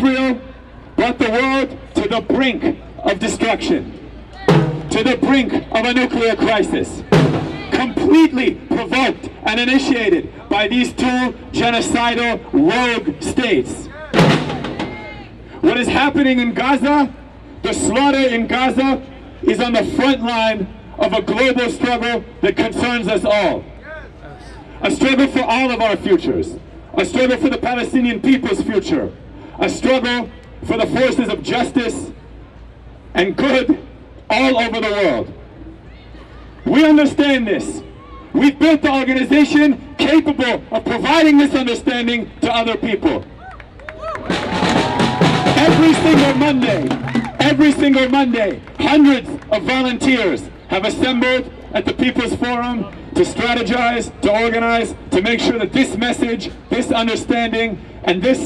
Israel brought the world to the brink of destruction, to the brink of a nuclear crisis, completely provoked and initiated by these two genocidal rogue states. What is happening in Gaza, the slaughter in Gaza, is on the front line of a global struggle that concerns us all. A struggle for all of our futures. A struggle for the Palestinian people's future. A struggle for the forces of justice and good all over the world. We understand this. We've built the organization capable of providing this understanding to other people. Every single Monday, hundreds of volunteers have assembled at the People's Forum to strategize, to organize, to make sure that this message, this understanding, and this